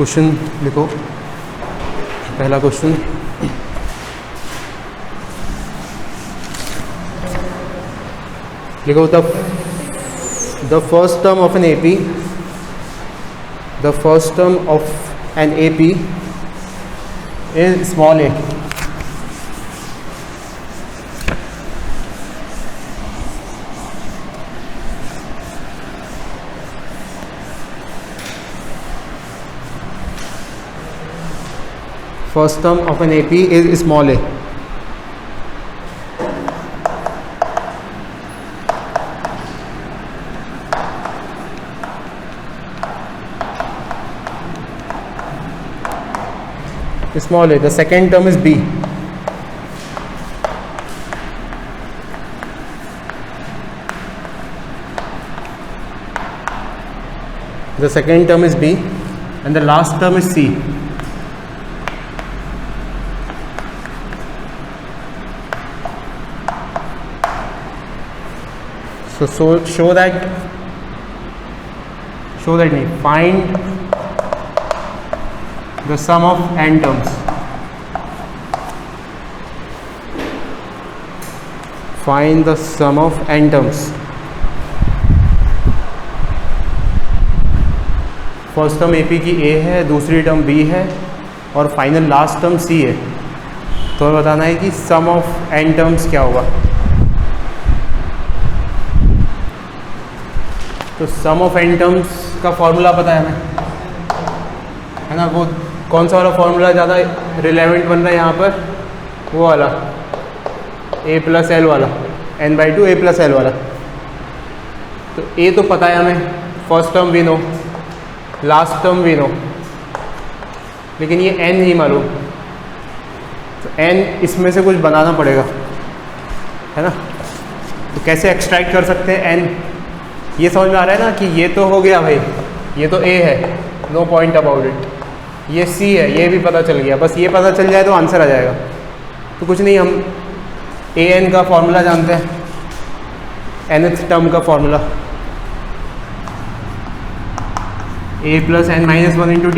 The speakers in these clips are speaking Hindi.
क्वेश्चन लिखो। पहला क्वेश्चन, लिखो the first term of an AP, the first term of an AP is small A. First term of an AP is small a. Small a. The second term is B. The second term is B, and the last term is C. So show that find the sum of n terms. Find the sum of n terms. First term AP की A है, दूसरी टर्म B है और फाइनल लास्ट टर्म C है। तो बताना है कि सम ऑफ n टर्म्स क्या होगा। तो सम ऑफ n टर्म्स का फॉर्मूला पता है हमें, है ना। वो कौन सा वाला फॉर्मूला ज़्यादा रिलेवेंट बन रहा है यहाँ पर, वो वाला a+l वाला, n/2 a+l वाला। तो a तो पता है हमें, first term we know, last term we know, लेकिन ये n नहीं मालूम। तो n इसमें से कुछ बनाना पड़ेगा, है ना। तो कैसे एक्सट्रैक्ट कर सकते हैं n, ये समझ में आ रहा है ना कि ये तो हो गया भाई, ये तो A है, नो पॉइंट अबाउट इट। ये C है, ये भी पता चल गया, बस ये पता चल जाए तो आंसर आ जाएगा। तो कुछ नहीं, हम an का फॉर्मूला जानते हैं, nth टर्म का फॉर्मूला a + n - 1 × d।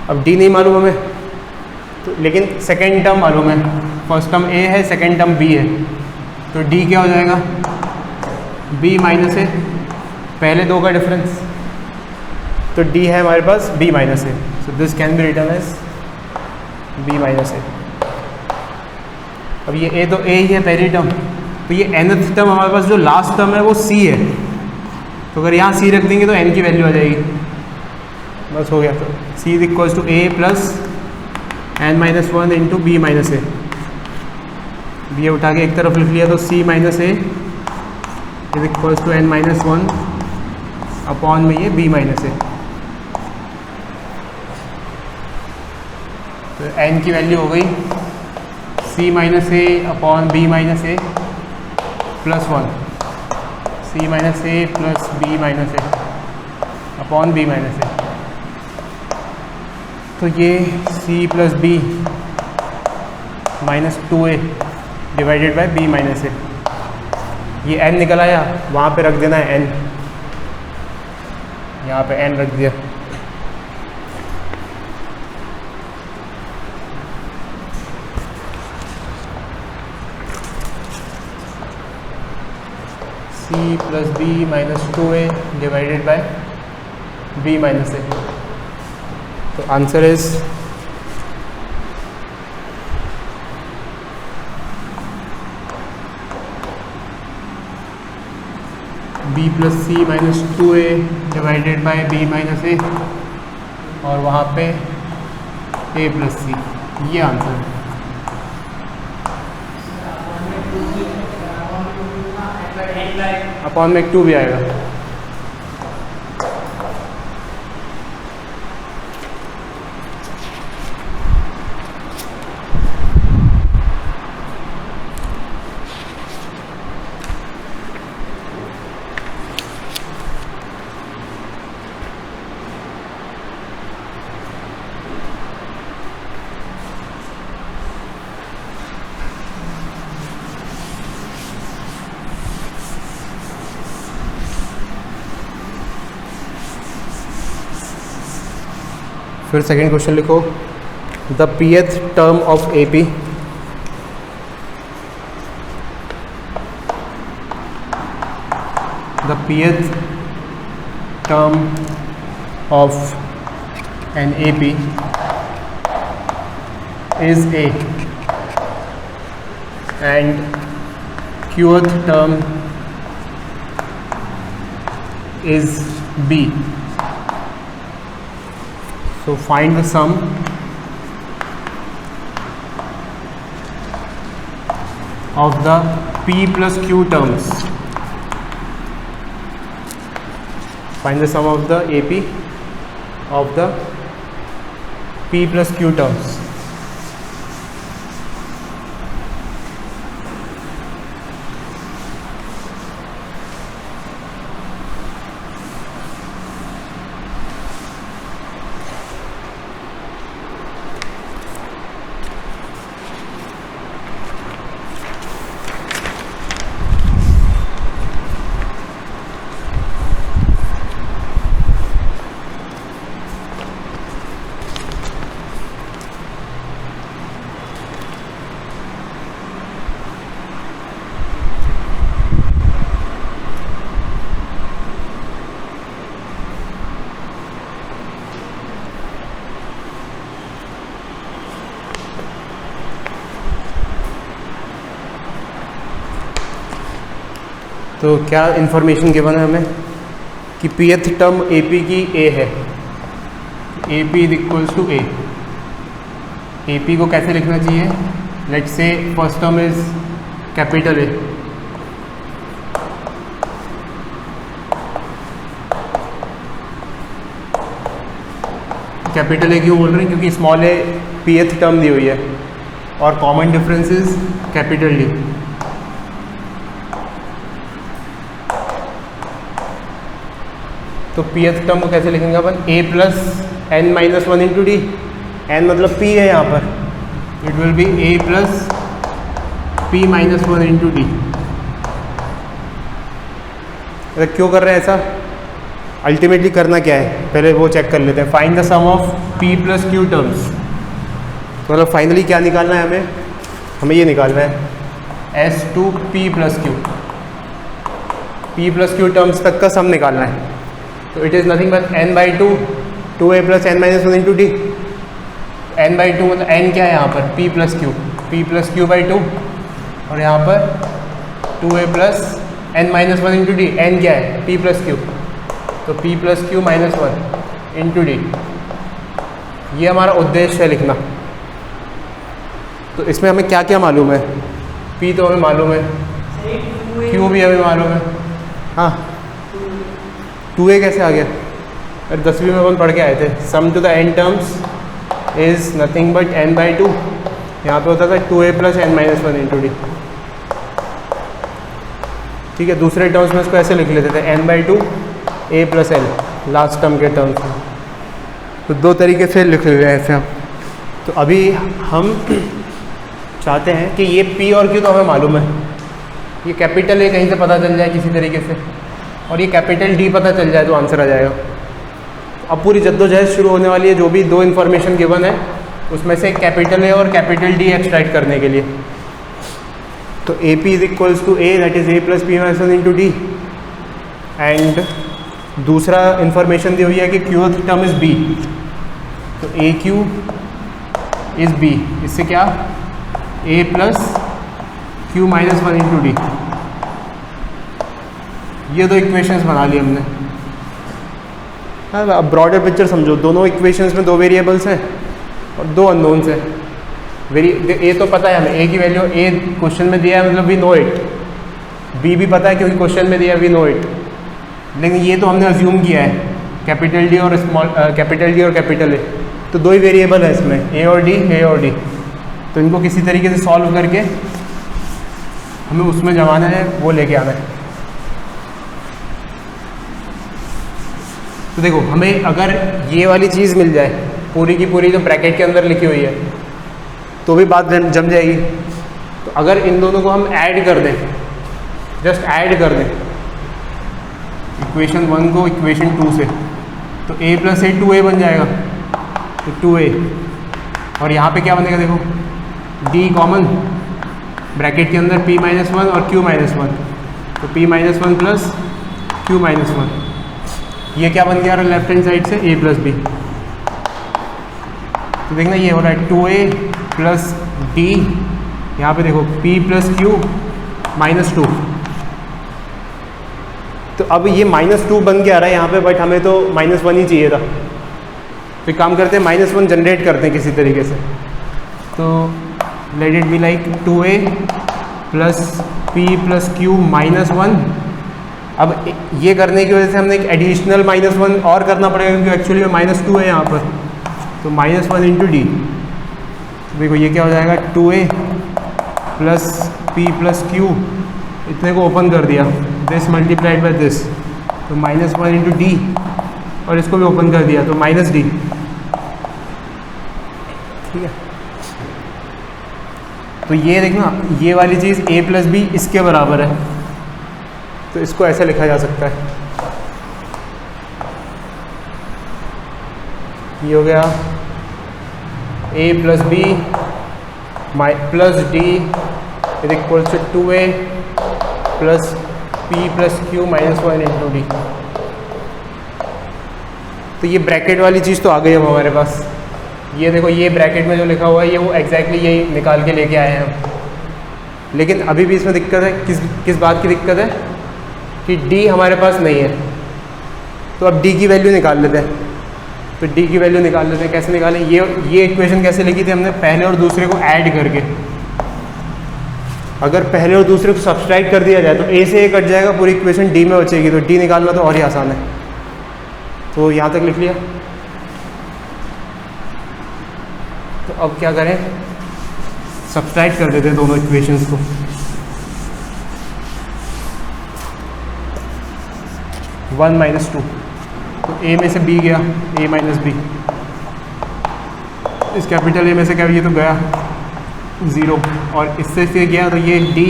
अब d नहीं मालूम हमें, तो लेकिन सेकेंड टर्म मालूम है। फर्स्ट टर्म A है, सेकेंड टर्म B है, तो d क्या हो जाएगा, B - a, पहले दो का डिफरेंस। तो d है हमारे पास B - a, so this can be written as B - a। अब ये A तो A ही है पहली टर्म, तो ये nth टर्म हमारे पास जो लास्ट टर्म है वो C है। तो अगर यहाँ C रख देंगे तो n की वैल्यू आ जाएगी, बस हो गया। तो C = a + n - 1 × B - a। ये उठा के एक तरफ लिख लिया, तो C - a = n - 1 अपॉन में ये B - a। तो n की वैल्यू हो गई C - a upon B - a + 1, C - a + B - a upon B - a। तो ये C + B - 2a divided by B - a। ये n निकल आया, वहाँ पे रख देना है n, यहाँ पे n रख दिया। C + B - 2a divided by B - a। तो answer is B + C - 2a divided by B - a, और वहाँ पे A + C, ये आंसर है। अपॉन में 2 भी आएगा। फिर सेकेंड क्वेश्चन लिखो, the pth term of AP the pth term of an AP is A and qth term is B. So find the sum of the P plus Q terms. Find the sum of the AP of the P plus Q terms. तो क्या इन्फॉर्मेशन गिवन है हमें कि pth टर्म AP की A है, AP is equals to A। AP को कैसे लिखना चाहिए? Let's say first term is capital A, capital A क्यों बोल रहे हैं? क्योंकि स्मॉल a pth टर्म दी हुई है और common difference is capital D। तो pth टर्म को कैसे लिखेंगे अपन? A plus n minus one into D, n मतलब p है यहाँ पर, it will be A plus p minus one into D. क्यों कर रहे हैं ऐसा? अल्टीमेटली करना क्या है पहले वो चेक कर लेते हैं। Find the sum of p plus q terms. तो मतलब फाइनली क्या निकालना है हमें? हमें ये निकालना है S2p plus q, p plus q terms तक का सम निकालना है। तो it is nothing but n by to 2a plus n minus one into D. n by to मतलब n क्या है यहाँ पर? p plus q by two, और यहाँ पर 2a plus n minus one into D. n क्या है? p प्लस क्यू, तो p plus Q minus one into D. ये हमारा उद्देश्य है लिखना। तो इसमें हमें क्या क्या मालूम है? p तो हमें मालूम है, q भी हमें मालूम है। हाँ, 2a कैसे आ गया? अरे 10वीं में अपन पढ़ के आए थे, sum to the n terms is nothing but n by two. यहाँ पे होता था 2a plus n minus one into d. ठीक है, दूसरे टर्म्स में इसको ऐसे लिख लेते थे n by to a plus l, last term के टर्म्स में। तो दो तरीके से लिख रहे हैं ऐसे हम। तो अभी हम चाहते हैं कि ये p और q तो हमें मालूम है, ये कैपिटल A कहीं से पता चल जाए किसी तरीके से, और ये कैपिटल D पता चल जाए तो आंसर आ जाएगा। अब पूरी जद्दोजहद शुरू होने वाली है, जो भी दो इन्फॉर्मेशन गिवन है उसमें से कैपिटल A और कैपिटल D एक्सट्रैक्ट करने के लिए। तो AP is equals to A, that is A plus P minus one into D. And दूसरा इन्फॉर्मेशन दी हुई है कि qth टर्म इज B, तो AQ इज B। इससे क्या? A plus Q minus one into D. ये दो इक्वेशंस बना ली हमने। हाँ, अब ब्रॉडर पिक्चर समझो, दोनों इक्वेशंस में दो वेरिएबल्स हैं और दो अननोन्स हैं। ए तो पता है हमें, ए की वैल्यू ए क्वेश्चन में दिया है मतलब वी नो इट, बी भी पता है क्योंकि क्वेश्चन में दिया है वी नो इट। लेकिन ये तो हमने अज्यूम किया है कैपिटल डी और कैपिटल ए, तो दो ही वेरिएबल है इसमें, ए और डी। तो इनको किसी तरीके से सॉल्व करके हमें उसमें जमाना है, वो लेके आना है। तो देखो, हमें अगर ये वाली चीज़ मिल जाए पूरी की पूरी जो ब्रैकेट के अंदर लिखी हुई है तो भी बात जम जाएगी। तो अगर इन दोनों को हम ऐड कर दें, जस्ट ऐड कर दें इक्वेशन 1 को इक्वेशन 2 से, तो a प्लस ए 2a बन जाएगा। तो 2a, और यहाँ पे क्या बनेगा देखो, d कॉमन ब्रैकेट के अंदर p माइनस वन और q माइनस वन, तो p minus one plus q minus one, ये क्या बन गया लेफ्ट हैंड साइड से a प्लस b। तो देखना ये हो रहा है 2a प्लस d, यहाँ पे देखो p प्लस q माइनस 2। तो अब ये -2 बन के आ रहा है यहाँ पे, बट हमें तो -1 ही चाहिए था। तो एक काम करते हैं -1 जनरेट करते हैं किसी तरीके से। तो let it be like 2a plus p plus q minus 1। अब ये करने की वजह से हमने एक एडिशनल -1 और करना पड़ेगा, क्योंकि एक्चुअली में -2 है यहाँ पर। तो -1 इंटू डी, देखो ये क्या हो जाएगा 2a plus p plus q, इतने को ओपन कर दिया, दिस मल्टीप्लाइड बाय दिस, तो -1 इंटू डी, और इसको भी ओपन कर दिया तो -d। ठीक है, तो ये देखना ये वाली चीज़ a प्लस बी इसके बराबर है, तो इसको ऐसे लिखा जा सकता है। ये हो गया a plus B plus D is equal to 2a plus p plus q minus 1 into D. तो ये ब्रैकेट वाली चीज़ तो आ गई अब हमारे पास। ये देखो ये ब्रैकेट में जो लिखा हुआ है ये वो एग्जैक्टली यही निकाल के लेके आए हैं हम। लेकिन अभी भी इसमें दिक्कत है, किस बात की दिक्कत है कि d हमारे पास नहीं है। तो अब d की वैल्यू निकाल लेते हैं। तो d की वैल्यू निकाल लेते हैं, कैसे निकालें? ये इक्वेशन कैसे लिखी थी हमने, पहले और दूसरे को ऐड करके। अगर पहले और दूसरे को सब्सट्रैक्ट कर दिया जाए तो a से a कट जाएगा, पूरी इक्वेशन d में बचेगी। तो d निकालना तो और ही आसान है। तो यहाँ तक लिख लिया। तो अब क्या करें, सब्सट्रैक्ट कर देते हैं दोनों इक्वेशंस को। वन माइनस टू, तो a में से b गया, a माइनस बी, इस कैपिटल A में से क्या ये तो गया 0, और इससे फिर गया तो ये d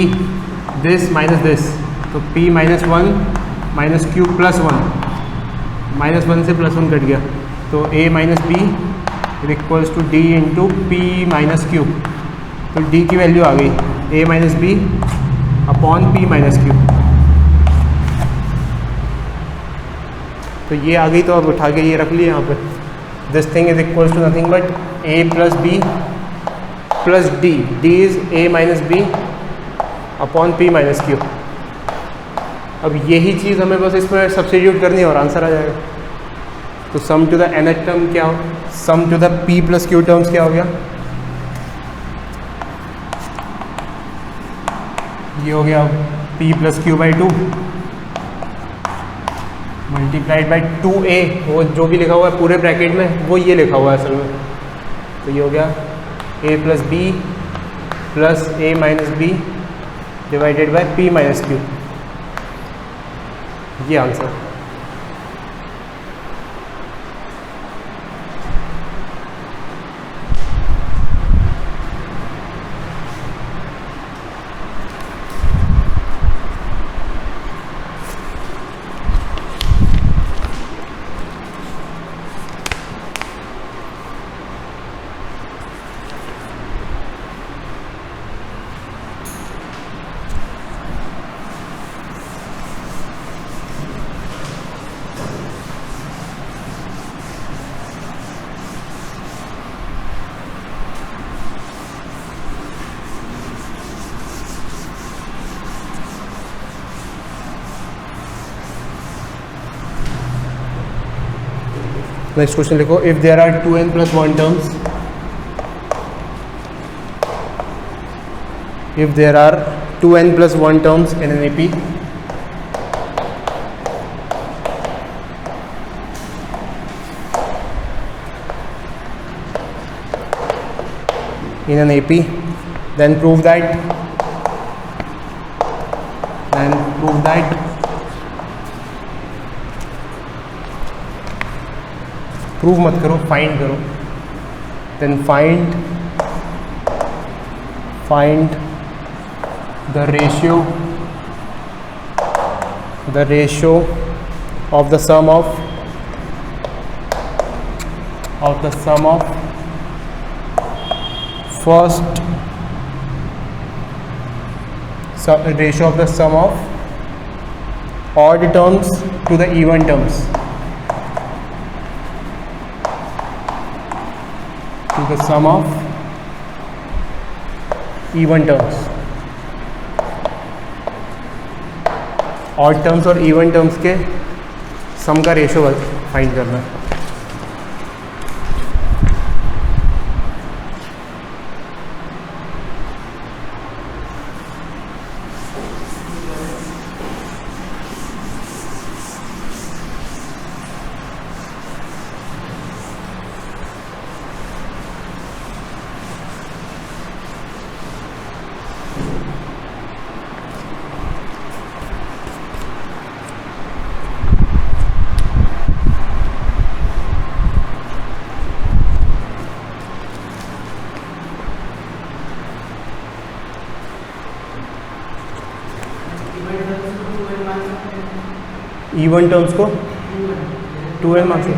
दिस माइनस दिस, तो p minus 1 minus q plus 1, minus 1 से प्लस 1 कट गया, तो a minus B is equals to D into P minus Q. तो d की वैल्यू आ गई a minus B upon p minus Q. तो ये आ गई, तो अब उठा के ये रख लिया यहाँ पे। This thing is equals to nothing but a plus B plus D, D is a minus B upon p minus Q. अब यही चीज़ हमें बस इसमें सब्स्टिट्यूट करनी है और आंसर आ जाएगा। तो sum to the nth term क्या हो, sum to the p plus q terms क्या हो गया, ये हो गया p plus q by 2 multiplied by 2a, वो जो भी लिखा हुआ है पूरे ब्रैकेट में वो ये लिखा हुआ है असल में। तो ये हो गया a plus B plus a minus B divided by p minus Q, ये आंसर। नेक्स्ट क्वेश्चन लिखो, if there are 2n plus 1 terms, if there are 2n plus 1 terms in an AP, in an AP, then prove that prove मत करो, फाइंड करो। Then find the ratio of the sum of of the sum of first ratio of the sum of odd terms to the even terms, to the sum of even terms. Odd terms और इवन टर्म्स के सम का रेशो फाइंड करना है. इवन टर्म्स को 2n मार्क्स है.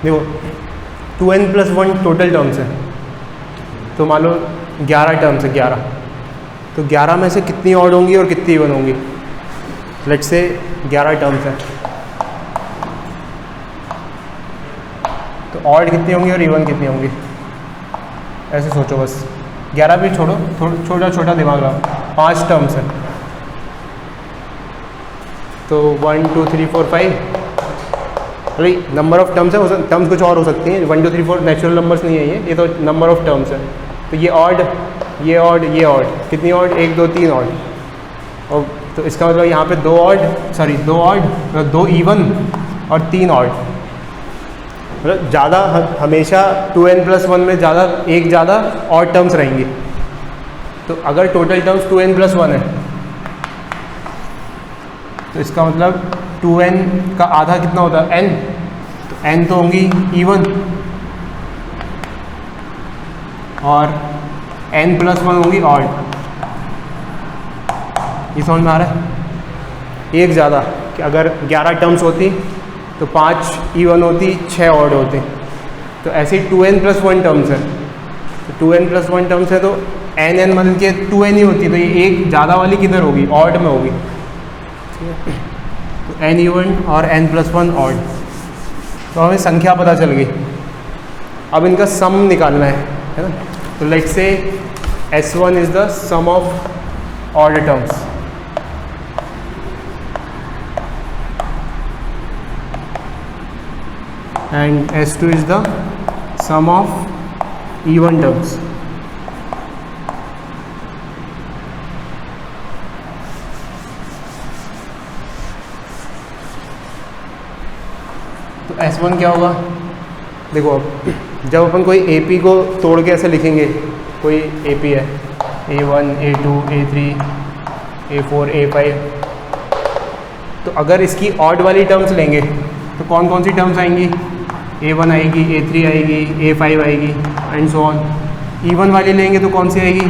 देखो 2n + 1 टोटल टर्म्स है, तो मान लो 11 टर्म्स है. 11 तो 11 में से कितनी ऑड होंगी और कितनी इवन होंगी. लेट्स से 11 टर्म्स है, तो ऑड कितनी होंगी और इवन कितनी होंगी. ऐसे सोचो बस. 11 भी छोड़ो, छोटा छोटा दिमाग लगाओ. 5 टर्म्स है, तो 1 2 3 4 5. अरे नंबर ऑफ टर्म्स है, टर्म्स कुछ और हो सकती हैं. 1 2 3 4 नेचुरल नंबर्स नहीं है, ये तो नंबर ऑफ टर्म्स है. तो ये ऑड, ये ऑड, ये ऑड. कितनी ऑड? 1 2 3 ऑड. और तो इसका मतलब यहाँ पे 2 ऑड, सॉरी 2 ऑड, 2 इवन और 3 ऑड. मतलब ज़्यादा हमेशा 2n + 1 में ज़्यादा, एक ज़्यादा ऑड टर्म्स रहेंगी. तो अगर टोटल टर्म्स 2n + 1 है, तो इसका मतलब 2n का आधा कितना होता है? n. तो n तो होंगी इवन और n + 1 होंगी ऑड. ये समझ में आ रहा है? एक ज़्यादा कि अगर 11 टर्म्स होती तो 5 इवन होती, 6 ऑड होते. तो ऐसे 2n + 1 टर्म्स है. तो 2n + 1 टर्म्स है तो n मतलब कि 2n ही होती. तो ये एक ज़्यादा वाली किधर होगी? ऑड में होगी. ठीक है, तो n इवन और n + 1 ऑड. तो हमें संख्या पता चल गई. अब इनका सम निकालना है ना. तो let's say S1 is the sum of odd terms. and S2 is the sum of even terms. तो S1 क्या होगा? देखो अब जब अपन कोई AP को तोड़ के ऐसे लिखेंगे, कोई AP है A1 A2 A3 A4 A5, तो अगर इसकी ऑड वाली टर्म्स लेंगे तो कौन कौन सी टर्म्स आएंगी? A1 आएगी, A3 आएगी, A5 आएगी एंड सो ऑन. इवन वाली लेंगे तो कौन सी आएगी?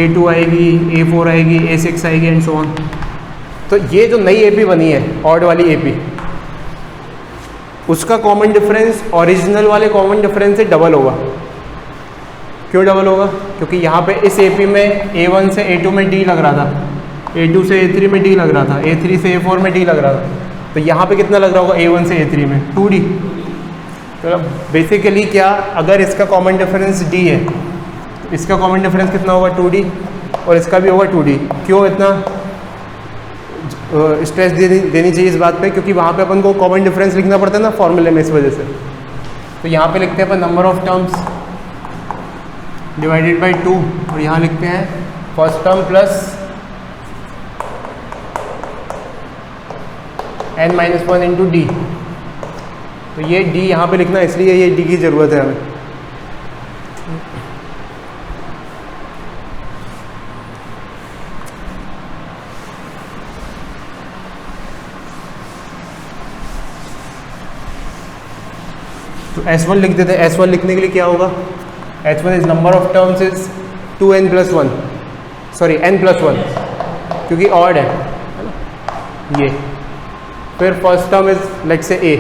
A2 आएगी, A4 आएगी, A6 आएगी एंड सो ऑन. तो ये जो नई AP बनी है, ऑड वाली AP, उसका कॉमन डिफरेंस ओरिजिनल वाले कॉमन डिफरेंस से डबल होगा. क्यों डबल होगा? क्योंकि यहाँ पे इस AP में A1 से A2 में D लग रहा था, A2 से A3 में D लग रहा था, A3 से A4 में D लग रहा था. तो यहाँ पे कितना लग रहा होगा? A1 से A3 में 2D. तो बेसिकली क्या, अगर इसका कॉमन डिफरेंस D है तो इसका कॉमन डिफरेंस कितना होगा? 2D, और इसका भी होगा 2D. क्यों इतना स्ट्रेस देनी चाहिए इस बात पे? क्योंकि वहाँ पे अपन को कॉमन डिफरेंस लिखना पड़ता है ना फॉर्मूले में, इस वजह से. तो यहाँ पे लिखते हैं अपन number of terms divided by 2, और यहाँ लिखते हैं first term plus n-1 into D. तो ये d यहाँ पे लिखना, इसलिए ये d की ज़रूरत है हमें. तो S1 लिख देते हैं. S1 लिखने के लिए क्या होगा? H1 is number of terms is 2n + 1, sorry n + 1, क्योंकि ऑड है ना. ये, फिर फर्स्ट टर्म इज लाइक से a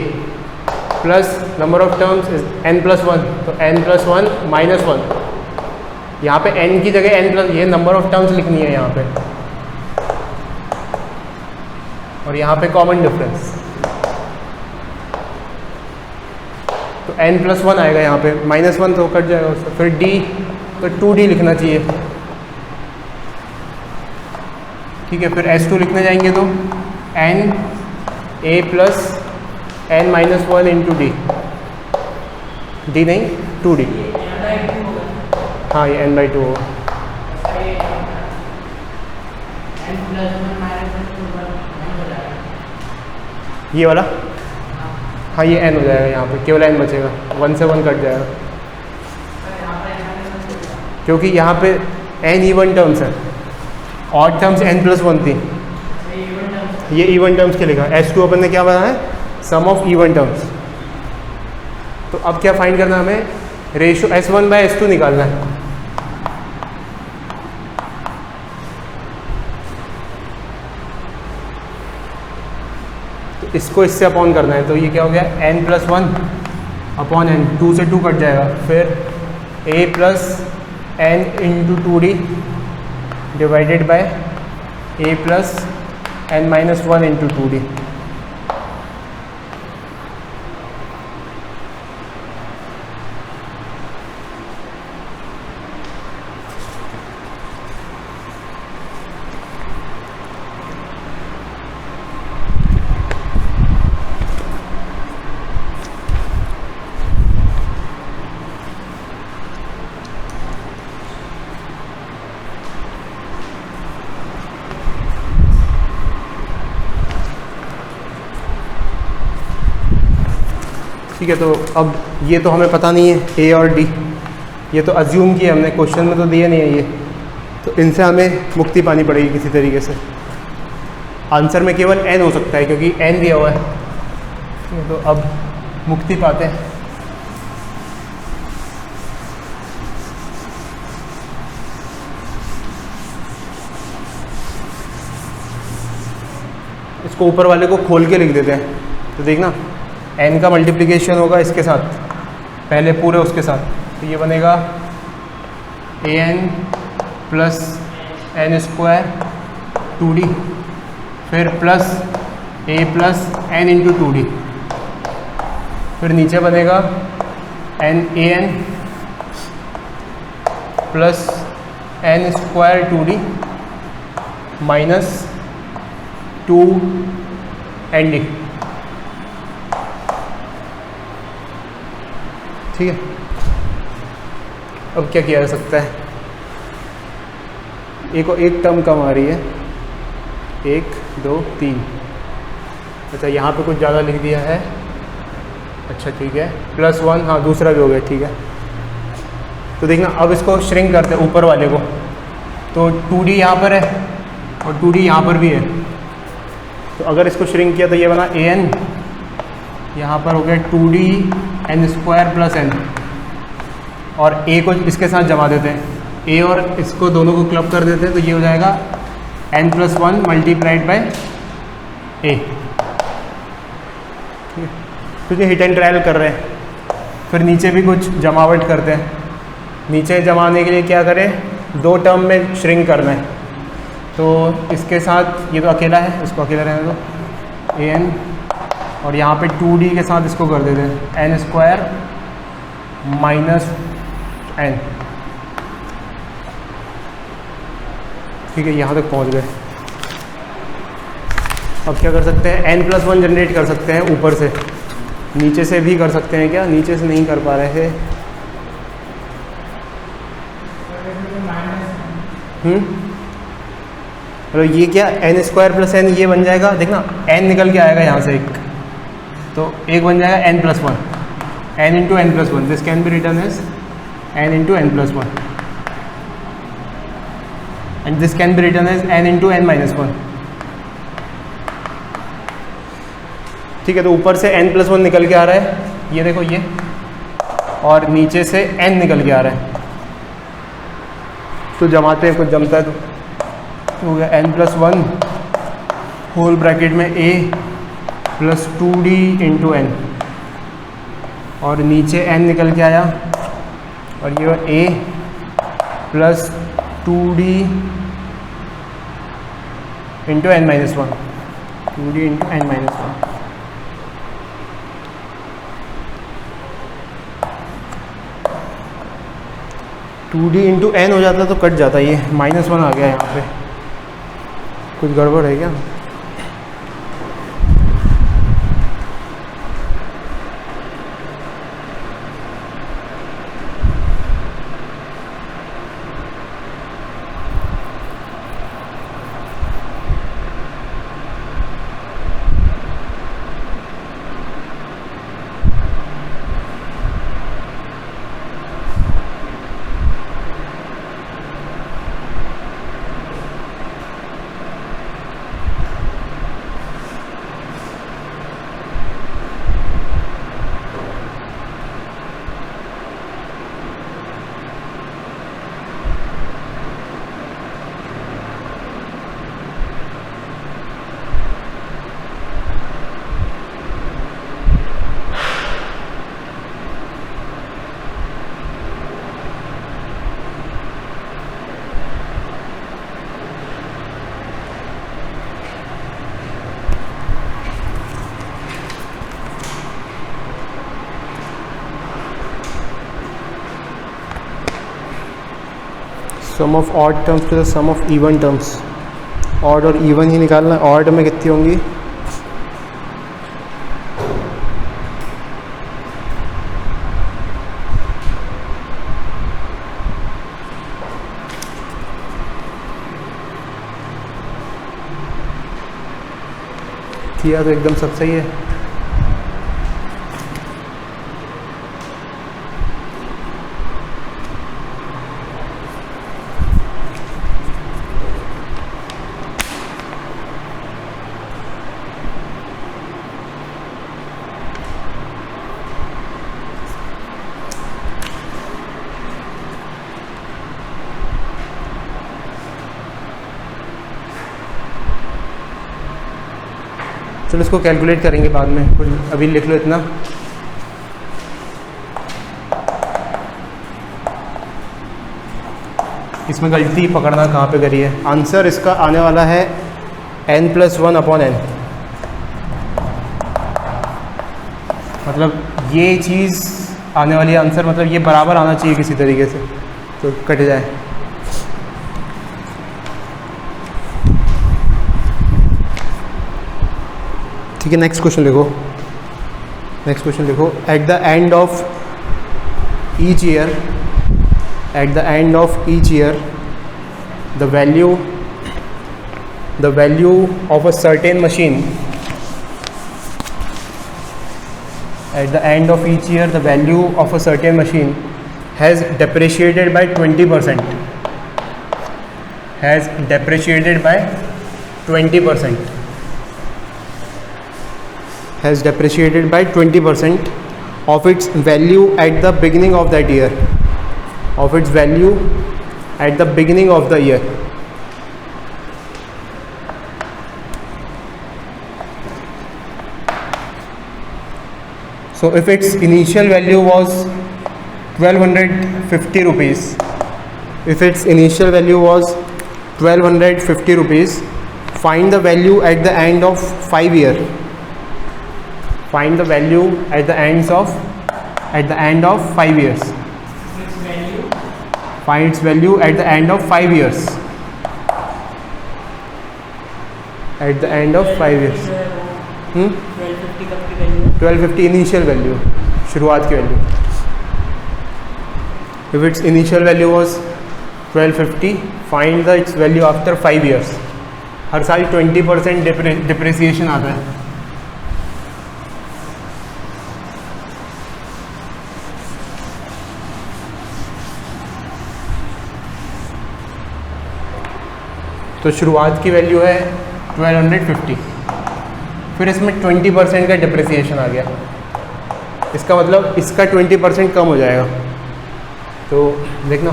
plus number of terms is n+1, तो n+1 -1, यहाँ पे n की जगह n+, ये नंबर ऑफ टर्म्स लिखनी है यहाँ पे, और यहाँ पे कॉमन डिफरेंस, तो n+1 आएगा यहाँ पे, -1 तो कट जाएगा उससे, फिर d, तो 2d लिखना चाहिए, ठीक है। फिर S2 लिखने जाएंगे तो n a plus n-1 into D, D नहीं 2d, हाँ ये n/2 होगा, ये वाला, हाँ ये n हो जाएगा, यहाँ पे केवल n बचेगा, 1 से 1 कट जाएगा, क्योंकि यहाँ पे n इवन टर्म्स है, ऑड टर्म्स n+1 थी, ये इवन टर्म्स के लिखा। S2 अपन ने क्या बनाया है, सम ऑफ इवन टर्म्स। तो अब क्या फाइंड करना है हमें, रेशियो S1/S2 निकालना है। तो इसको इससे अपॉन करना है, तो ये क्या हो गया, n+1 अपॉन n, 2 से 2 कट जाएगा, फिर a plus n into 2d divided by a plus n-1 into 2d। ठीक है, तो अब ये तो हमें पता नहीं है ए और डी, ये तो अज्यूम किया हमने, क्वेश्चन में तो दिया नहीं है ये, तो इनसे हमें मुक्ति पानी पड़ेगी किसी तरीके से। आंसर में केवल n हो सकता है क्योंकि n दिया हुआ है, तो अब मुक्ति पाते हैं। इसको ऊपर वाले को खोल के लिख देते हैं, तो देखना n का मल्टीप्लिकेशन होगा इसके साथ, पहले पूरे उसके साथ, तो ये बनेगा an प्लस n² 2d, फिर plus a plus n into 2d, फिर नीचे बनेगा an plus n² 2d minus 2nd, ठीक है। अब क्या किया जा सकता है, एक टर्म कम आ रही है, 1 2 3, अच्छा यहाँ पे कुछ ज़्यादा लिख दिया है, अच्छा ठीक है, +1, हाँ दूसरा भी हो गया, ठीक है। तो देखना अब इसको श्रिंक करते हैं ऊपर वाले को, तो 2d यहाँ पर है और 2d यहाँ पर भी है, तो अगर इसको श्रिंक किया तो ये बना an, यहाँ पर हो गया 2d n² प्लस n, और a को इसके साथ जमा देते हैं, a और इसको दोनों को क्लब कर देते हैं, तो ये हो जाएगा n+1 मल्टीप्लाइड बाय a, ठीक है। तो ये हिट एंड ट्रायल कर रहे हैं, फिर नीचे भी कुछ जमावट करते हैं, नीचे जमाने के लिए क्या करें, 2 टर्म में श्रिंक करना है, तो इसके साथ ये तो अकेला है, इसको अकेला रहने दो, an, और यहाँ पे 2d के साथ इसको कर देते हैं n² माइनस n, ठीक है, यहाँ तक पहुँच गए। अब क्या कर सकते हैं, n+1 जनरेट कर सकते हैं ऊपर से, नीचे से भी कर सकते हैं क्या, नीचे से नहीं कर पा रहे थे, तो ये क्या n² प्लस n ये बन जाएगा, देखना n निकल के आएगा यहाँ से एक, तो एक बन जाएगा n+1, n into n+1, this can be return as n into n+1, and this can be return as n into n-1, ठीक है। तो ऊपर से n+1 निकल के आ रहा है, ये देखो ये, और नीचे से n निकल के आ रहा है, तो जमाते हैं, कुछ जमता है तो हो गया n+1 होल ब्रैकेट में a प्लस 2d इंटू n, और नीचे n निकल के आया और ये a प्लस 2d into n minus 1, 2d into n minus 1। Two D into N हो जाता तो कट जाता, ये -1 आ गया यहाँ पे, कुछ गड़बड़ है क्या? Sum of odd terms to the sum of even terms, odd और इवन ही निकालना है। ऑड में कितनी होंगी? किया तो एकदम सब सही है। चलो इसको कैलकुलेट करेंगे बाद में, कुछ अभी लिख लो इतना। इसमें गलती पकड़ना कहाँ पे करी है। आंसर इसका आने वाला है n+1/n, मतलब ये चीज़ आने वाली आंसर, मतलब ये बराबर आना चाहिए किसी तरीके से, तो कट जाए। ठीक है, नेक्स्ट क्वेश्चन लिखो। नेक्स्ट क्वेश्चन लिखो, at the end of each year, at the end of each year the value of a certain machine, at the end of each year the value of a certain machine has depreciated by 20%, has depreciated by 20%, has depreciated by 20% of its value at the beginning of that year, of its value at the beginning of the year. So if its initial value was 1250 rupees, if its initial value was 1250 rupees, find the value at the end of 5 years. Find the value at the end of 5 years. Find its value at the end of 5 years. At the end of 5 years. 1250 initial value, शुरुआत की value. If its initial value was 1250, find the its value after 5 years. हर साल 20% डिप्रिसिएशन आता है। तो शुरुआत की वैल्यू है 1250, फिर इसमें 20% का डिप्रिसिएशन आ गया, इसका मतलब इसका 20% कम हो जाएगा। तो देखना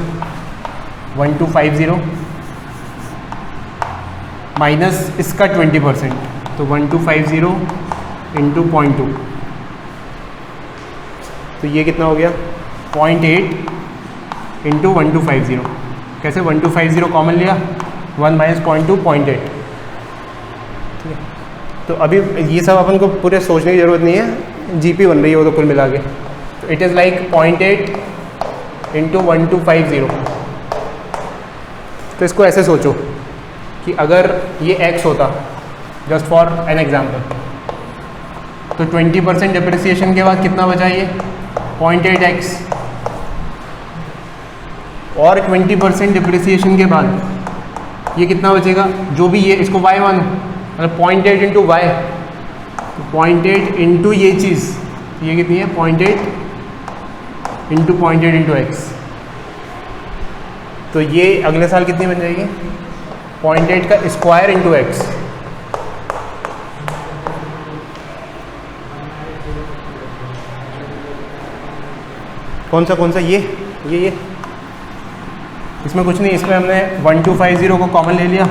1250 माइनस इसका 20%, तो 1250 इंटू 0.2, तो ये कितना हो गया 0.8 इंटू 1250। कैसे 1250 कॉमन लिया, 1 माइनस 0.2 0.8। ठीक है, तो अभी ये सब अपन को पूरे सोचने की ज़रूरत नहीं है, जीपी बन रही है वो तो कुल मिला के। तो इट इज़ लाइक 0.8 इंटू 1250। तो इसको ऐसे सोचो कि अगर ये x होता, जस्ट फॉर एन एग्जाम्पल, तो 20% डिप्रिसिएशन के बाद कितना बचा ये 0.8x, और 20% डिप्रिसिएशन के बाद ये कितना बचेगा, जो भी ये इसको y1 मतलब 0.8 इंटू वाई, 0.8 इंटू ये चीज़, ये कितनी है 0.8 इंटू 0.8 इंटू एक्स, तो ये अगले साल कितनी बन जाएगी 0.8 का स्क्वायर इंटू एक्स। कौन सा ये इसमें कुछ नहीं, इसमें हमने 1250 को कॉमन ले लिया,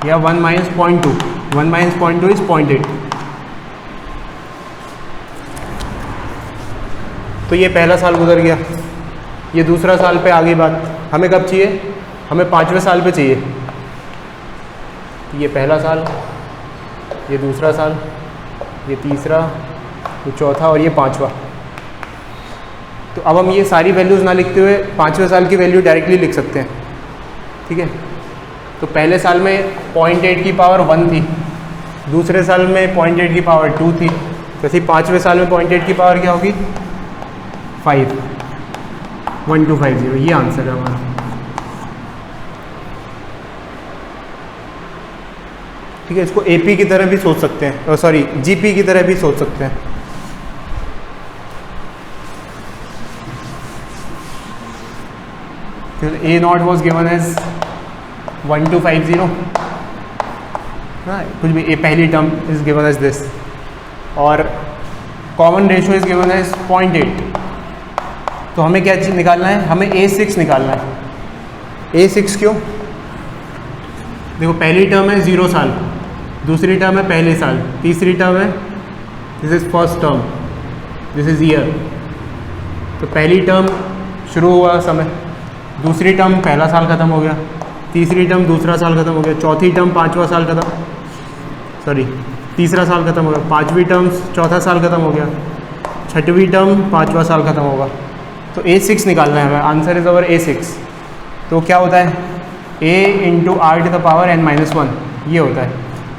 या 1 माइनस 0.2, 1 माइनस 0.2 इज 0.8। तो ये पहला साल गुजर गया, ये दूसरा साल पे आ गई बात। हमें कब चाहिए, हमें 5वें साल पे चाहिए। ये पहला साल, ये दूसरा साल, ये तीसरा, ये चौथा और ये 5वां। तो अब हम ये सारी वैल्यूज़ ना लिखते हुए 5वें साल की वैल्यू डायरेक्टली लिख सकते हैं। ठीक है, तो पहले साल में 0.8 की पावर 1 थी, दूसरे साल में 0.8 की पावर 2 थी, वैसे 5वें साल में 0.8 की पावर क्या होगी 5, 1250। ये आंसर है हमारा। ठीक है, इसको एपी की तरह भी सोच सकते हैं, सॉरी जीपी की तरह भी सोच सकते हैं। फिर a naught was given as 1250, हाँ कुछ भी, ए पहली term is given as this, और common ratio is given as 0.8। तो हमें क्या चीज़ निकालना है, हमें A6 निकालना है। A6 क्यों, देखो पहली टर्म है 0 साल, दूसरी टर्म है पहले साल, तीसरी टर्म है this is first term, this is year. तो पहली टर्म शुरू हुआ समय, दूसरी टर्म पहला साल ख़त्म हो गया, तीसरी टर्म दूसरा साल ख़त्म हो गया, चौथी टर्म 5वां साल ख़त्म, सॉरी तीसरा साल ख़त्म हो गया, 5वीं टर्म चौथा साल ख़त्म हो गया, 6वीं टर्म 5वां साल ख़त्म होगा। तो A6 निकालना है हमें, आंसर इज ओवर A6। तो क्या होता है A into R to the power n-1, ये होता है।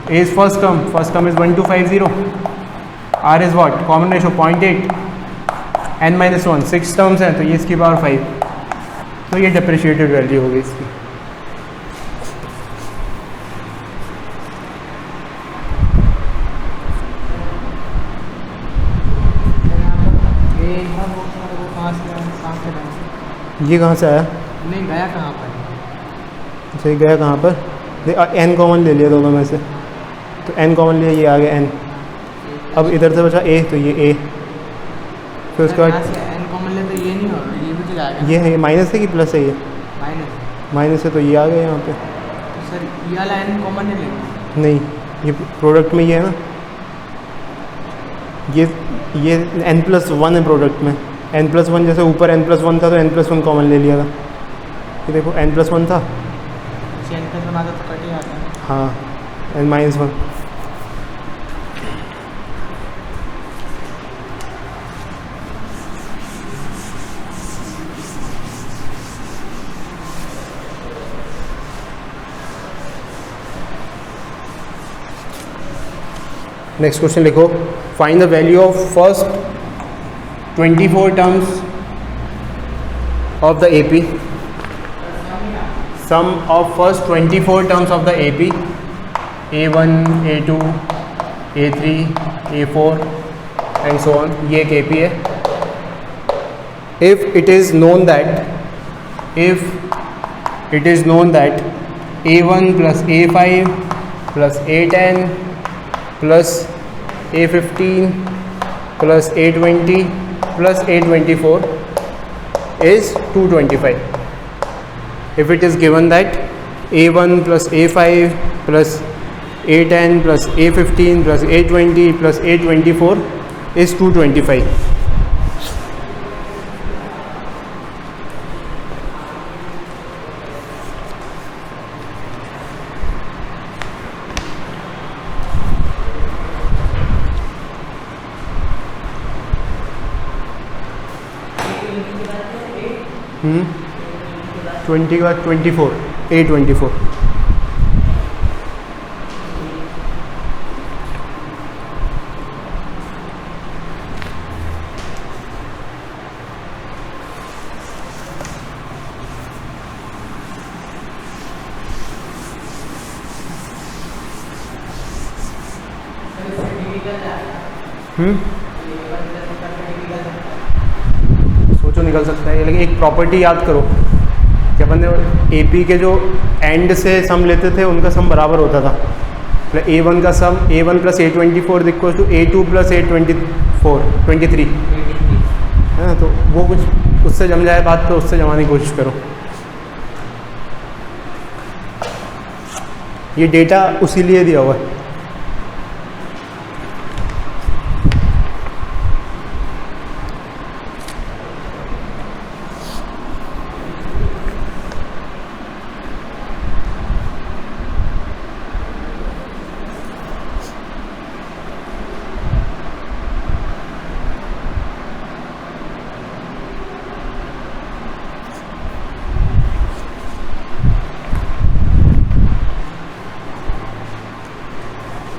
A is first term is 1250, R is what, common ratio 0.8, n-1 6 terms हैं, तो ये इसकी पावर 5, तो ये डिप्रिशिएटेड वैल्यू होगी इसकी। ये कहाँ से आया, नहीं गया कहाँ पर, अच्छा गया कहाँ पर, n कॉमन ले लिया दोनों में से, तो n कॉमन लिया, ये आ गया n। अब इधर से बचा a, तो ये a, फिर उसके बाद n कॉमन ले तो ये नहीं होगा, ये भी तो जाएगा, ये है, ये माइनस है कि प्लस है, ये माइनस है, तो ये आ गया यहाँ पे। तो सर ये वाला n कॉमन नहीं लेंगे, नहीं, ये प्रोडक्ट में ये है ना, ये n+1 है प्रोडक्ट में, n+1 जैसे ऊपर n+1 था तो n+1 कॉमन ले लिया था, ये देखो n+1 था, n+1 आता तो कट ही आता है, हाँ n-1। नेक्स्ट क्वेश्चन लिखो, find the value of first 24 terms of the AP, sum of first 24 terms of the AP, A1, A2, A3, A4 and so on. ये एक AP है। If it is known that A1 plus A5 plus A10 plus A15 plus A20 plus A24 is 225. If it is given that A1 plus A5 plus A10 plus A15 plus A20 plus A24 is 225. हम्म 20 के बाद 24 A24. सोचो निकल सकता है, लेकिन एक प्रॉपर्टी याद करो कि अपन ने AP के जो एंड से सम लेते थे उनका सम बराबर होता था. A1 का sum A1 plus A24 equal to A2 plus A23 है ना. तो वो कुछ उससे जम जाए बात, तो उससे जमाने की कोशिश करो. ये डेटा उसी लिए दिया हुआ है.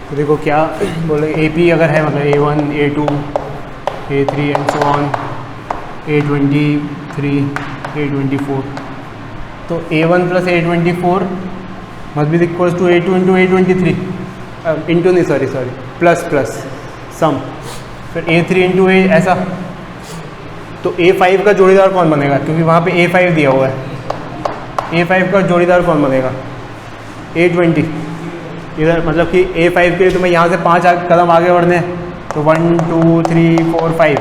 तो देखो क्या बोले, AP अगर है मतलब A1 A2 A3 and so on A23 A24, तो A1 plus A24 must be equals to A2 into A23 into नहीं सॉरी प्लस सम, फिर A3 इंटू A ऐसा. तो A5 का जोड़ीदार कौन बनेगा, क्योंकि वहाँ पे A5 दिया हुआ है. A5 का जोड़ीदार कौन बनेगा, A20. इधर मतलब कि A5 के लिए तुम्हें यहाँ से 5 कदम आगे बढ़ने हैं, तो 1 2 3 4 5.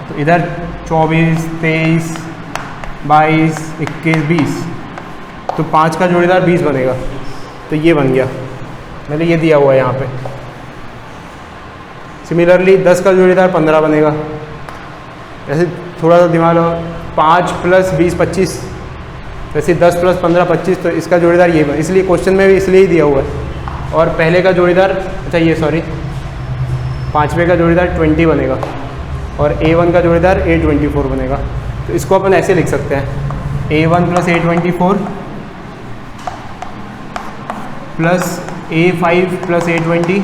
तो इधर 24 23 22 21 20, तो 5 का जोड़ीदार 20 बनेगा. तो ये बन गया, मतलब ये दिया हुआ है यहाँ पे. सिमिलरली 10 का जोड़ीदार 15 बनेगा. ऐसे थोड़ा सा दिमाग लगाओ, 5 प्लस 20 25, वैसे 10 प्लस 15 25, तो इसका जोड़ीदार ये बन, इसलिए क्वेश्चन में भी इसलिए ही दिया हुआ है. और पहले का जोड़ीदार, अच्छा ये सॉरी, पाँचवें का जोड़ीदार 20 बनेगा और A1 का जोड़ीदार A24 बनेगा. तो इसको अपन ऐसे लिख सकते हैं, A1 plus A24 plus A5 plus A20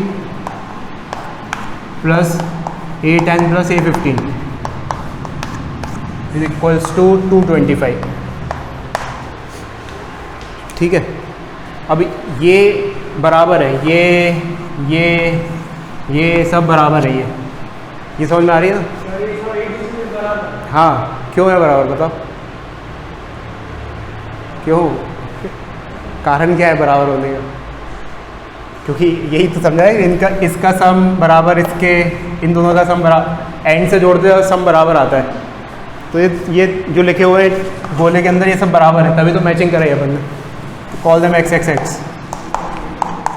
plus A10 plus A15 is equals to 225. ठीक है. अब ये बराबर है, ये सब बराबर है. ये समझ में आ रही है ना. हाँ, क्यों है बराबर, बताओ क्यों, कारण क्या है बराबर होने का. क्योंकि यही तो समझा है, इनका इसका सम बराबर इसके, इन दोनों का सम बराबर, एंड से जोड़ते हैं सम बराबर आता है. तो ये जो लिखे हुए हैं गोले के अंदर ये सब बराबर है, तभी तो मैचिंग कराई अपन ने. Call them x x x.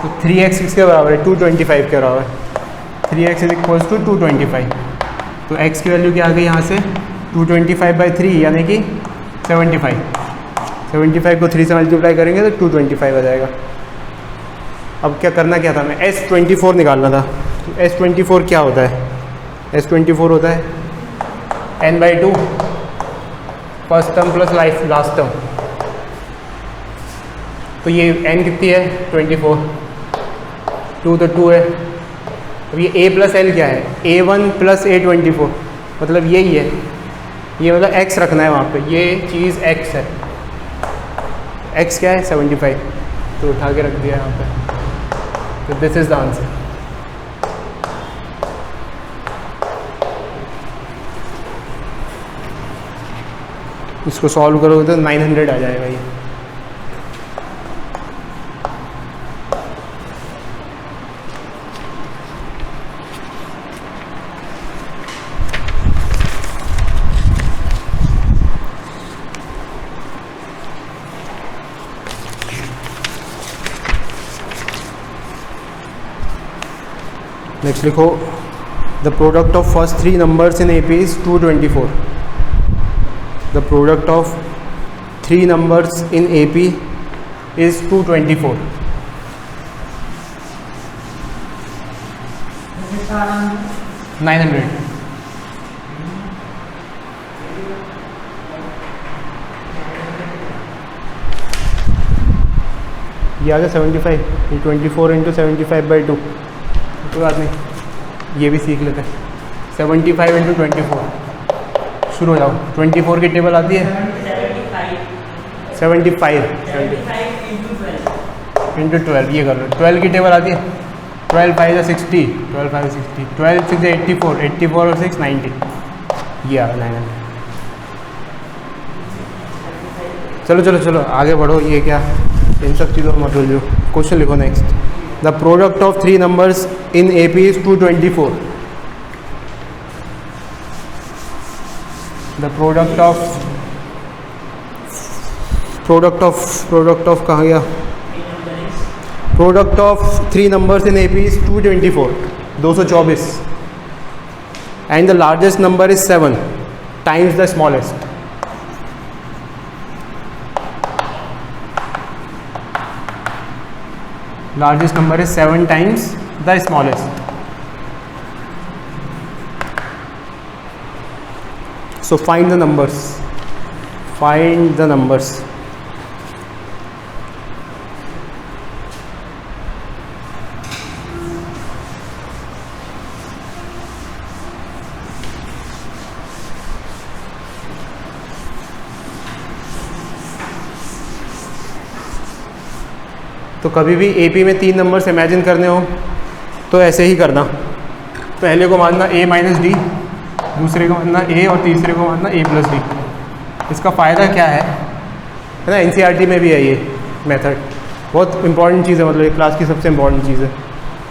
तो 3x किसके बराबर है, 225 के बराबर. 3x is equals to 225. तो x की वैल्यू क्या आ गई यहाँ से, 225/3 यानी कि 75. 75 को 3 से मल्टीप्लाई करेंगे तो 225 आ जाएगा. अब क्या करना क्या था, हमें S24 निकालना था. तो S24 क्या होता है, S24 होता है n/2 first term plus last term. तो ये n कितनी है, 24, 2 तो 2 है. अब ये a प्लस l क्या है, A1 प्लस A24, मतलब यही है. ये मतलब x रखना है वहाँ पे, ये चीज़ x है. x क्या है, 75, तो उठा के रख दिया यहाँ पे. तो दिस इज़ द आंसर. इसको सॉल्व करोगे तो 900 आ जाएगा ये. नेक्स्ट लिखो, the product of first three numbers in AP is 224. The product of three numbers in AP is 224. 900. ये आ गया 75. ये 24 इंटू 75/2. कोई बात नहीं, ये भी सीख लेते हैं. 75 इंटू 24. शुरू हो जाओ. 24 की टेबल आती है 75 इंटू 12. ये कर लो. 12 की टेबल आती है 12 5 60. 12 5 60. 12 6 84. 84 और 6 90. ये आ गया 900. चलो चलो चलो आगे बढ़ो. ये क्या, इन सब चीज़ों मत भूल. क्वेश्चन लिखो next. The product of three numbers in AP is 224. The product of कहाँ गया? Product of three numbers in AP is 224. 224. And the largest number is 7 times the smallest. Largest number is 7 times the smallest. So find the numbers. Find the numbers. तो कभी भी AP में तीन नंबर्स इमेजिन करने हो तो ऐसे ही करना. पहले को मानना A माइनस डी, दूसरे को मानना A और तीसरे को मानना A प्लस डी. इसका फ़ायदा क्या है ना, NCERT में भी है ये मेथड. बहुत इंपॉर्टेंट चीज़ है, मतलब ये क्लास की सबसे इंपॉर्टेंट चीज़ है.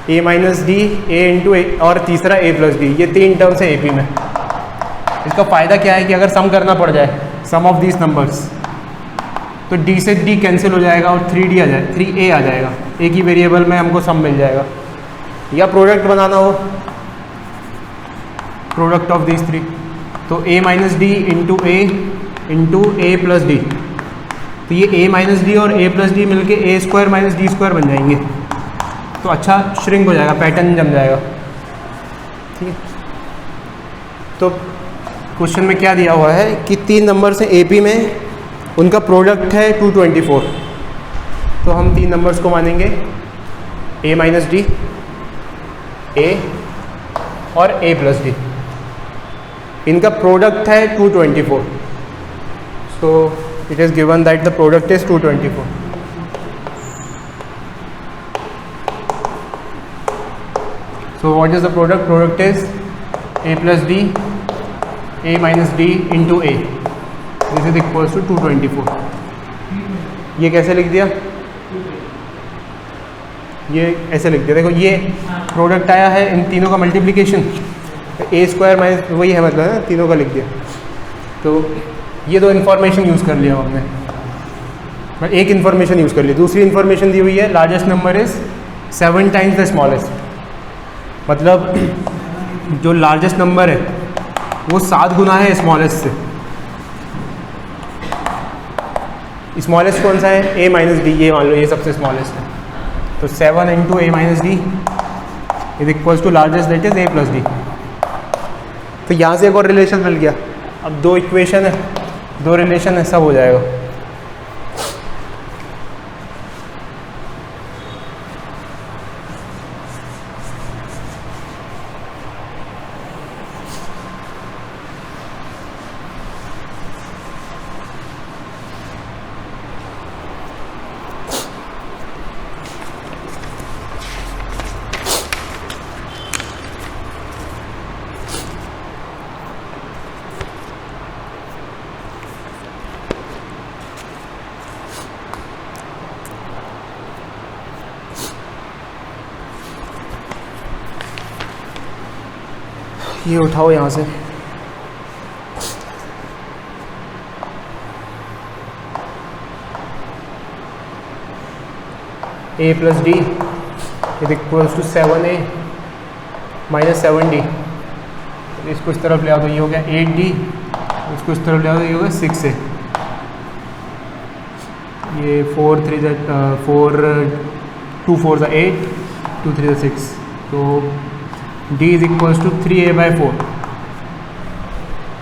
A minus d, A into A और तीसरा A प्लस डी, ये तीन टर्म्स है AP में. इसका फ़ायदा क्या है कि अगर सम करना पड़ जाए, सम ऑफ दीज नंबर्स, तो D से D कैंसिल हो जाएगा और 3D आ जाए, 3A आ जाएगा. एक ही वेरिएबल में हमको सम मिल जाएगा. या प्रोडक्ट बनाना हो, प्रोडक्ट ऑफ दीज थ्री, तो A minus d into A plus d. तो ये A माइनस डी और A प्लस डी मिल के A square minus D square बन जाएंगे. तो अच्छा श्रिंक हो जाएगा, पैटर्न जम जाएगा. ठीक है. तो क्वेश्चन में क्या दिया हुआ है कि तीन नंबर्स हैं AP में, उनका प्रोडक्ट है 224. तो हम तीन नंबर्स को मानेंगे A माइनस डी, A और A प्लस डी. इनका प्रोडक्ट है 224. So it is given that the product is 224. So what is the product? Product is A plus d, A minus d into A. This is equals to 224. ये कैसे लिख दिया? ये ऐसे लिख दिया. देखो ये प्रोडक्ट आया है इन तीनों का मल्टीप्लिकेशन, A स्क्वायर माइनस वही है, मतलब है तीनों का लिख दिया. तो ये दो इन्फॉर्मेशन यूज़ कर लिया हमने. एक इन्फॉर्मेशन यूज़ कर ली. दूसरी इन्फॉर्मेशन दी हुई है largest number is 7 times the smallest. मतलब जो लार्जेस्ट नंबर है वो 7 गुना है स्मॉलेस्ट से. स्मॉलेस्ट कौन सा है? A माइनस डी. ये मान लो ये सबसे स्मॉलेस्ट है. तो 7 into A minus d is equals to largest that is A plus d. तो यहाँ से एक और रिलेशन मिल गया. अब दो इक्वेशन है, दो रिलेशन है, सब हो जाएगा. ये उठाओ यहाँ से. A plus D is equals to 7A -7d, इसको इस तरफ ले आओ तो ये हो गया 8d, इसको इस तरफ ले आओ तो ये हो गया 6a। ये 4 3 4 2 4 8, 2 3 6, तो d is equals to 3a/4।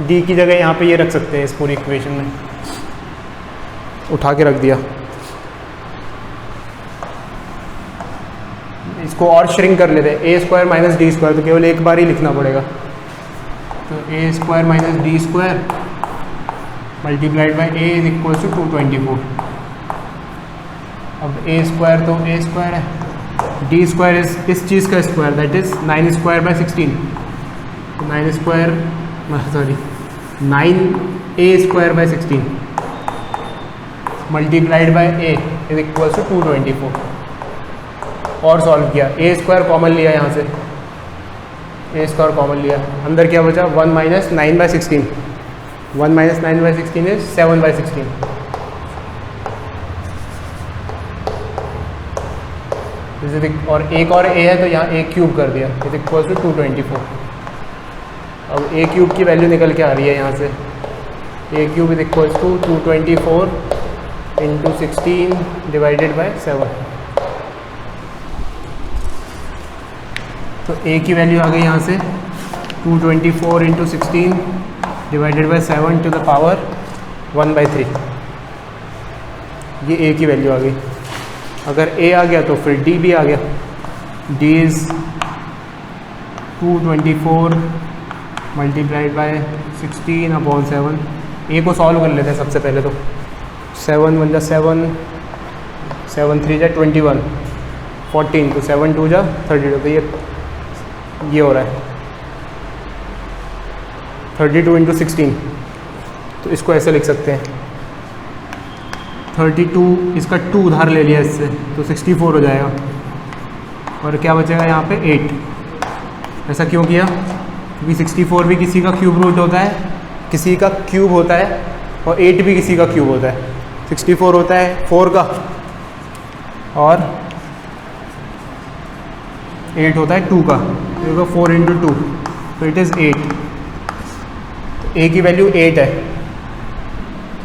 d की जगह यहाँ पे ये रख सकते हैं, इस पूरी इक्वेशन में उठा के रख दिया। इसको और श्रिंक कर लेते हैं, a² - d², तो केवल एक बार ही लिखना पड़ेगा। तो a² - d² multiplied by a is equal to 224। अब a² तो a² है, d² इस चीज़ का square, that is 9²/16, 9a²/16 multiplied by a is equal to 224। और सॉल्व किया, a² कॉमन लिया, यहाँ से a² कॉमन लिया, अंदर क्या बचा 1 - 9/16, 1 - 9/16 इज 7/16। और एक और a है तो यहाँ a³ कर दिया, इज इक्वल टू 224। अब a³ की वैल्यू निकल के आ रही है यहाँ से, a³ is equal to 224 × 16 divided by 7। तो a की वैल्यू आ गई यहाँ से 224 × 16 divided by 7 to the power 1/3। ये a की वैल्यू आ गई। अगर a आ गया तो फिर d भी आ गया, d is 224 multiplied by 16/7। a को सॉल्व कर लेते हैं सबसे पहले। तो 7 1 = 7, 7 3 = 21, 14, तो 7 2 = 32, तो ये हो रहा है 32 × 16। तो इसको ऐसे लिख सकते हैं, 32, इसका 2 उधार ले लिया इससे, तो 64 हो जाएगा। और क्या बचेगा यहाँ पे 8। ऐसा क्यों किया? क्योंकि 64 भी किसी का क्यूब रूट होता है, किसी का क्यूब होता है, और 8 भी किसी का क्यूब होता है। 64 होता है 4 का, और 8 होता है 2 का, तो 4 × 2, तो इट इज़ 8। a की वैल्यू 8 है,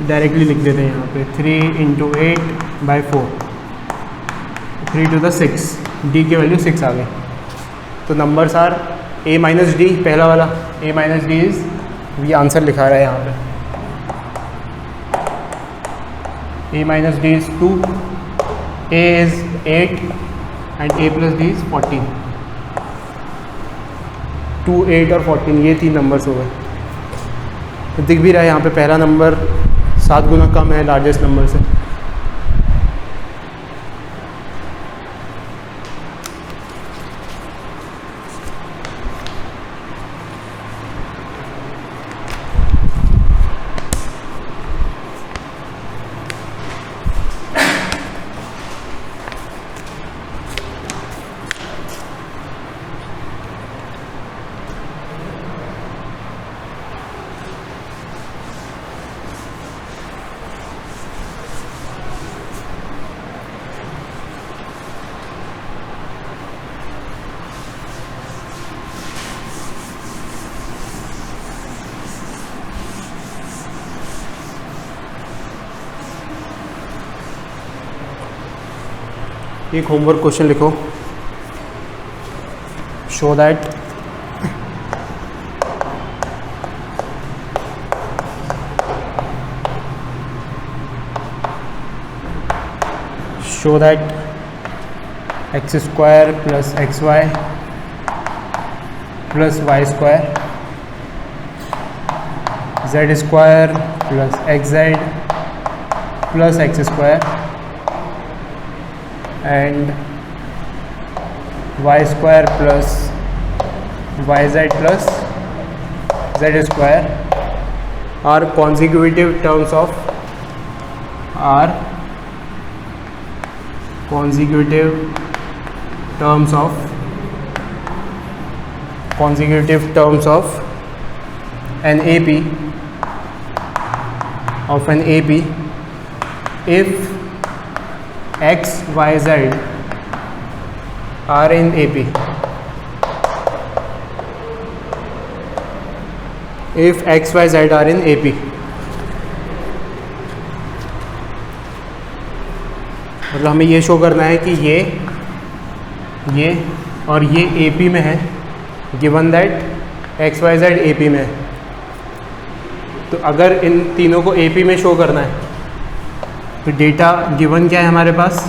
डायरेक्टली लिख देते हैं यहाँ पे 3 × 8/4, 3 to the 6, d की वैल्यू 6 आ गई। तो नंबर्स आर a - d, पहला वाला a - d इज, ये आंसर लिखा रहा है यहाँ पे, a - d is 2, a is 8 and a + d is 14। 2 8 और 14, ये 3 नंबर्स हो गए। तो दिख भी रहा है यहाँ पे पहला नंबर 7 गुना कम है लार्जेस्ट नंबर से। एक होमवर्क क्वेश्चन लिखो, show that x² + xy + y² z² + xz + x² and y² + yz + z² are consecutive terms of an AP if x, y, z are in AP. If x y z are in AP, मतलब हमें ये शो करना है कि ये और ये AP में है, given that x y z AP में है। तो अगर इन तीनों को AP में शो करना है तो डेटा गिवन क्या है हमारे पास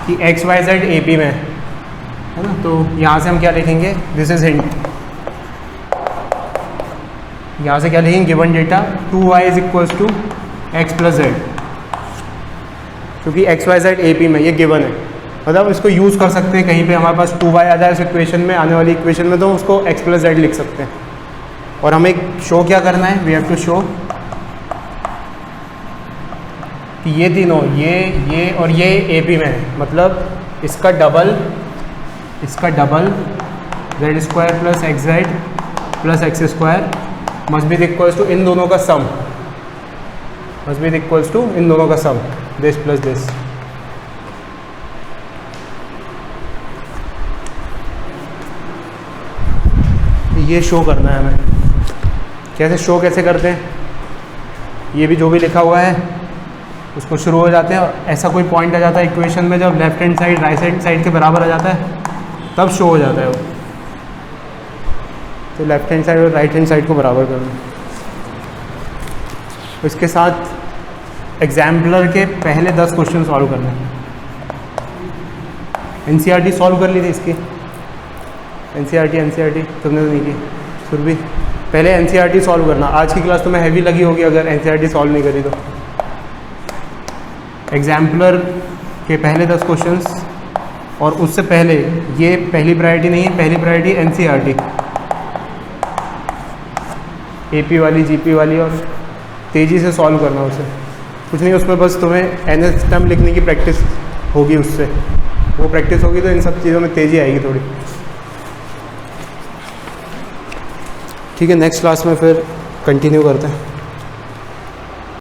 कि एक्स वाई जेड AP में है ना। तो यहाँ से हम क्या लिखेंगे, दिस इज हिंट, यहाँ से क्या लिखेंगे, given data 2y is equals to x plus z, क्योंकि एक्स वाई जेड AP में ये गिवन है। मतलब इसको यूज़ कर सकते हैं कहीं पे हमारे पास 2y आ जाए इस इक्वेशन में, आने वाली इक्वेशन में, तो उसको एक्स प्लस जेड लिख सकते हैं। और हमें शो क्या करना है, वी हैव टू शो कि ये तीनों ये और ये AP में है, मतलब इसका double z square plus x z plus x square must be equals to इन दोनों का सम, दिस प्लस दिस। ये शो करना है हमें। कैसे करते हैं, ये भी जो भी लिखा हुआ है उसको शुरू हो जाते हैं, ऐसा कोई पॉइंट आ जाता है इक्वेशन में जब left hand side right hand side के बराबर आ जाता है तब शो हो जाता है वो। तो लेफ्ट हैंड साइड और राइट हैंड साइड को बराबर करना। इसके साथ एग्जाम्पलर के पहले 10 क्वेश्चन सॉल्व करने हैं। NCERT सॉल्व कर ली थी इसकी, NCERT तुमने तो नहीं की फिर भी, पहले NCERT सॉल्व करना। आज की क्लास तुम्हें हैवी लगी होगी अगर NCERT सॉल्व नहीं करी तो। एग्जाम्पलर के पहले 10 क्वेश्चंस, और उससे पहले ये पहली प्रायोरिटी नहीं है, पहली प्रायोरिटी NCERT, AP वाली, GP वाली, और तेज़ी से सॉल्व करना उसे। कुछ नहीं, उसमें बस तुम्हें NS टर्म लिखने की प्रैक्टिस होगी, उससे वो प्रैक्टिस होगी तो इन सब चीज़ों में तेज़ी आएगी थोड़ी। ठीक है, नेक्स्ट क्लास में फिर कंटिन्यू करते हैं।